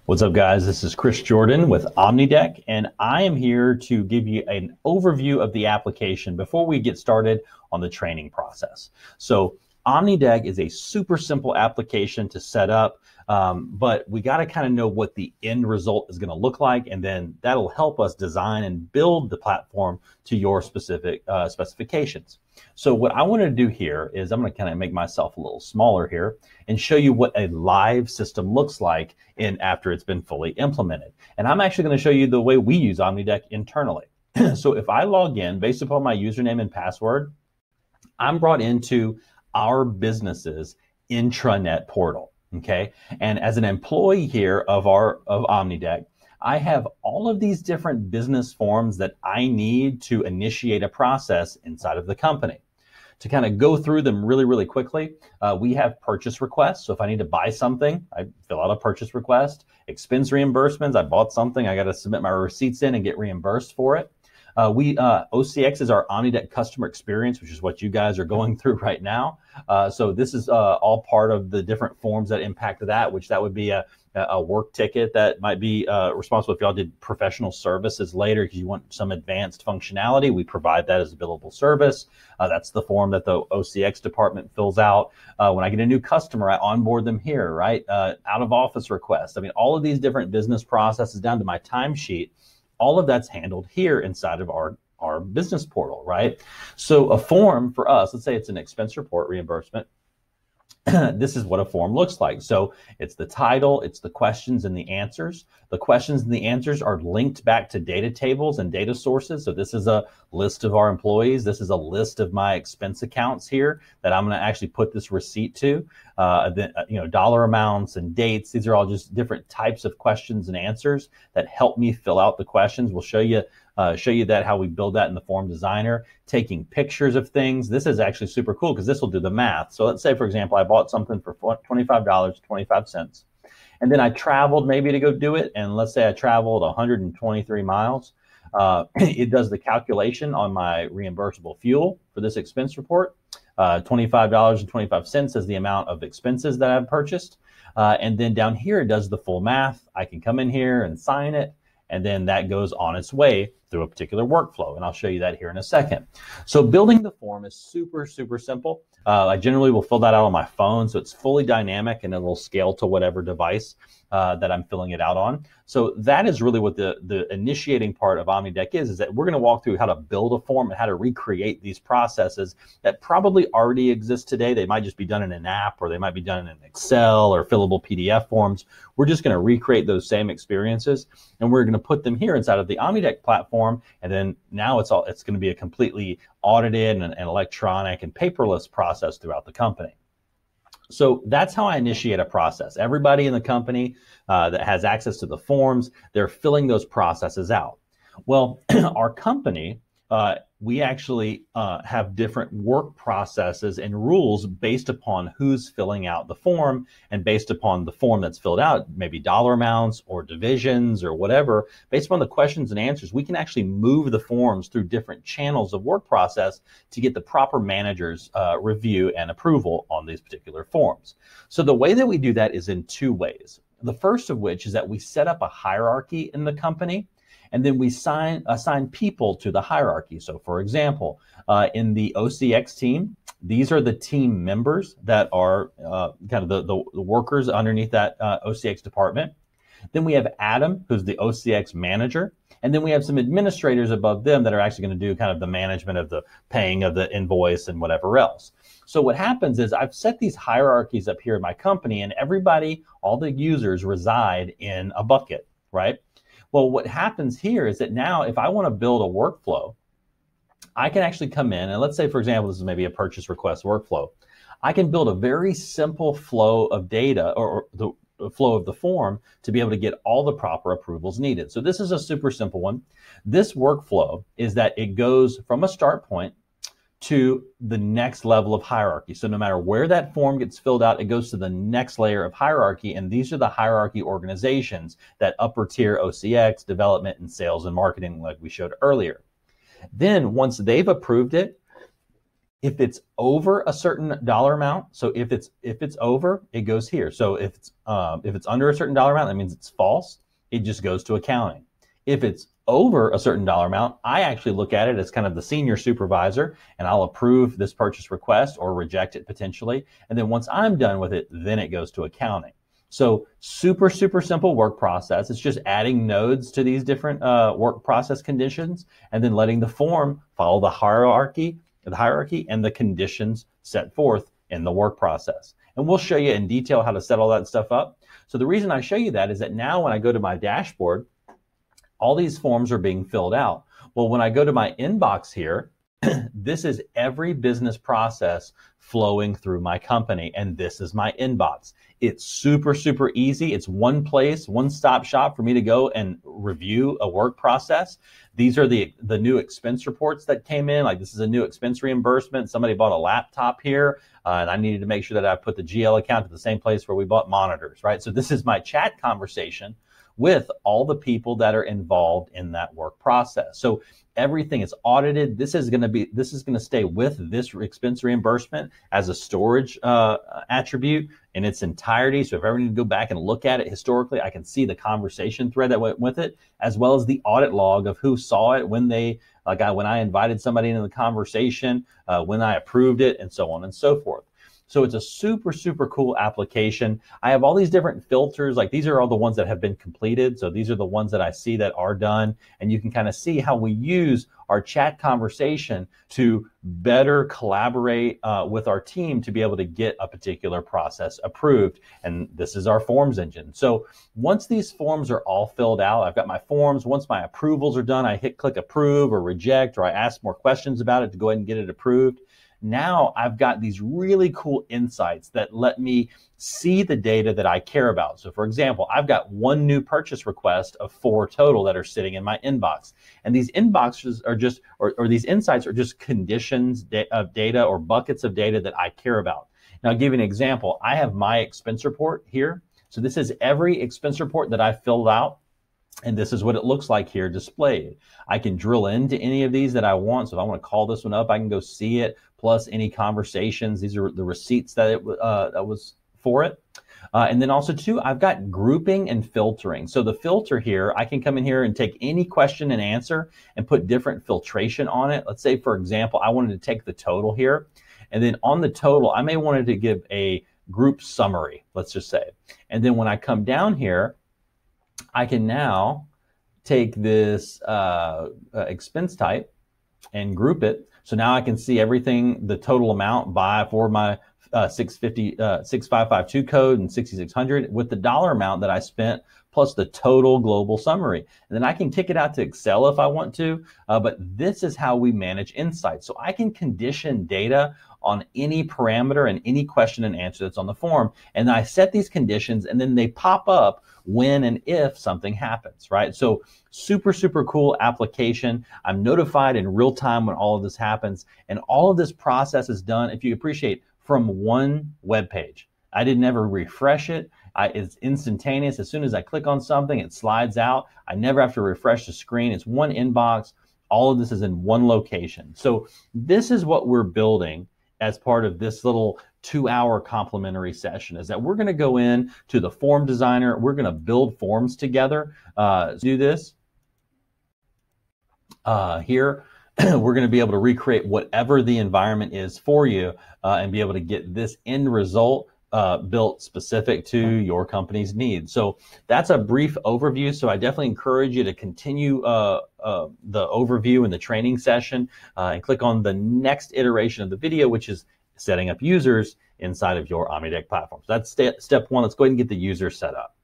What's up, guys? This is Chris Jordan with Omnidek, and I am here to give you an overview of the application before we get started on the training process. So Omnidek is a super simple application to set up, but we got to kind of know what the end result is going to look like, and then that'll help us design and build the platform to your specific specifications. So what I want to do here is I'm going to kind of make myself a little smaller here and show you what a live system looks like after it's been fully implemented. And I'm actually going to show you the way we use Omnidek internally. So if I log in based upon my username and password, I'm brought into our business's intranet portal. Okay. And as an employee here of Omnidek, I have all of these different business forms that I need to initiate a process inside of the company. To kind of go through them really, really quickly, we have purchase requests. So if I need to buy something, I fill out a purchase request. Expense reimbursements, I bought something, I got to submit my receipts in and get reimbursed for it. OCX is our Omnidek customer experience, which is what you guys are going through right now. So this is all part of the different forms that impact that, which that would be a work ticket that might be responsible if y'all did professional services later because you want some advanced functionality. We provide that as a billable service. That's the form that the OCX department fills out. When I get a new customer, I onboard them here, right? Out of office requests. I mean, all of these different business processes down to my timesheet, all of that's handled here inside of our business portal, right? So a form for us, let's say it's an expense report reimbursement. This is what a form looks like. So it's the title, it's the questions and the answers. The questions and the answers are linked back to data tables and data sources. So this is a list of our employees. This is a list of my expense accounts here that I'm going to actually put this receipt to. Dollar amounts and dates. These are all just different types of questions and answers that help me fill out the questions. We'll show you that how we build that in the form designer. Taking pictures of things. This is actually super cool because this will do the math. So let's say, for example, I bought something for $25.25, and then I traveled maybe to go do it. And let's say I traveled 123 miles. It does the calculation on my reimbursable fuel for this expense report. $25.25 is the amount of expenses that I've purchased. And then down here, it does the full math. I can come in here and sign it. And then that goes on its way through a particular workflow. And I'll show you that here in a second. So building the form is super, super simple. I generally will fill that out on my phone. So it's fully dynamic and it will scale to whatever device that I'm filling it out on. So that is really what the initiating part of Omnidek is that we're going to walk through how to build a form and how to recreate these processes that probably already exist today. They might just be done in an app, or they might be done in Excel or fillable PDF forms. We're just going to recreate those same experiences, and we're going to put them here inside of the Omnidek platform. And then now it's going to be a completely audited and electronic and paperless process throughout the company. So that's how I initiate a process. Everybody in the company that has access to the forms, they're filling those processes out. Well, our company, we actually have different work processes and rules based upon who's filling out the form, and based upon the form that's filled out, maybe dollar amounts or divisions or whatever. Based upon the questions and answers, we can actually move the forms through different channels of work process to get the proper manager's review and approval on these particular forms. So the way that we do that is in two ways. The first of which is that we set up a hierarchy in the company, and then we assign people to the hierarchy. So for example, in the OCX team, these are the team members that are kind of the workers underneath that OCX department. Then we have Adam, who's the OCX manager. And then we have some administrators above them that are actually going to do kind of the management of the paying of the invoice and whatever else. So what happens is I've set these hierarchies up here in my company, and everybody, all the users reside in a bucket, right? Well, what happens here is that now if I want to build a workflow, I can actually come in, and let's say, for example, this is maybe a purchase request workflow. I can build a very simple flow of data, or the flow of the form, to be able to get all the proper approvals needed. So this is a super simple one. This workflow is that it goes from a start point to the next level of hierarchy. So no matter where that form gets filled out, it goes to the next layer of hierarchy. And these are the hierarchy organizations, that upper tier OCX, development, and sales and marketing, like we showed earlier. Then once they've approved it, If it's over a certain dollar amount, so if it's over, it goes here. So if it's under a certain dollar amount, that means it's false. It just goes to accounting. If it's over a certain dollar amount, I actually look at it as kind of the senior supervisor, and I'll approve this purchase request or reject it potentially. And then once I'm done with it, then it goes to accounting. So super, super simple work process. It's just adding nodes to these different work process conditions and then letting the form follow the hierarchy and the conditions set forth in the work process. And we'll show you in detail how to set all that stuff up. So the reason I show you that is that now when I go to my dashboard, all these forms are being filled out. Well, when I go to my inbox here, this is every business process flowing through my company, and this is my inbox. It's super, super easy. It's one place, one-stop shop for me to go and review a work process. These are the new expense reports that came in. Like this is a new expense reimbursement. Somebody bought a laptop here, and I needed to make sure that I put the GL account at the same place where we bought monitors, right? So this is my chat conversation with all the people that are involved in that work process. So everything is audited. This is going to stay with this expense reimbursement as a storage attribute in its entirety. So if I ever need to go back and look at it historically, I can see the conversation thread that went with it, as well as the audit log of who saw it, when I invited somebody into the conversation, when I approved it, and so on and so forth. So it's a super, super cool application. I have all these different filters. Like these are all the ones that have been completed. So these are the ones that I see that are done. And you can kind of see how we use our chat conversation to better collaborate with our team to be able to get a particular process approved. And this is our forms engine. So once these forms are all filled out, I've got my forms. Once my approvals are done, I click approve or reject, or I ask more questions about it to go ahead and get it approved. Now I've got these really cool insights that let me see the data that I care about. So for example, I've got one new purchase request of 4 total that are sitting in my inbox. And these inboxes are just, or these insights are just conditions of data or buckets of data that I care about. Now I'll give you an example. I have my expense report here. So this is every expense report that I filled out. And this is what it looks like here displayed. I can drill into any of these that I want. So if I want to call this one up, I can go see it, plus any conversations. These are the receipts that that was for it. And then also too, I've got grouping and filtering. So the filter here, I can come in here and take any question and answer and put different filtration on it. Let's say, for example, I wanted to take the total here. And then on the total, I may wanted to give a group summary, let's just say. And then when I come down here, I can now take this expense type and group it. So now I can see everything, the total amount for my 6552 code and 6600 with the dollar amount that I spent plus the total global summary. And then I can kick it out to Excel if I want to, but this is how we manage insights. So I can condition data on any parameter and any question and answer that's on the form. And I set these conditions and then they pop up when and if something happens, right? So super, super cool application. I'm notified in real time when all of this happens. And all of this process is done, if you appreciate, from one web page. I didn't ever refresh it. It's instantaneous. As soon as I click on something, it slides out. I never have to refresh the screen. It's one inbox. All of this is in one location. So this is what we're building as part of this little 2-hour complimentary session, is that we're going to go in to the form designer. We're going to build forms together. Do this here. We're going to be able to recreate whatever the environment is for you and be able to get this end result built specific to your company's needs. So that's a brief overview. So I definitely encourage you to continue the overview in the training session and click on the next iteration of the video, which is setting up users inside of your Omnidek platform. So that's step 1. Let's go ahead and get the user set up.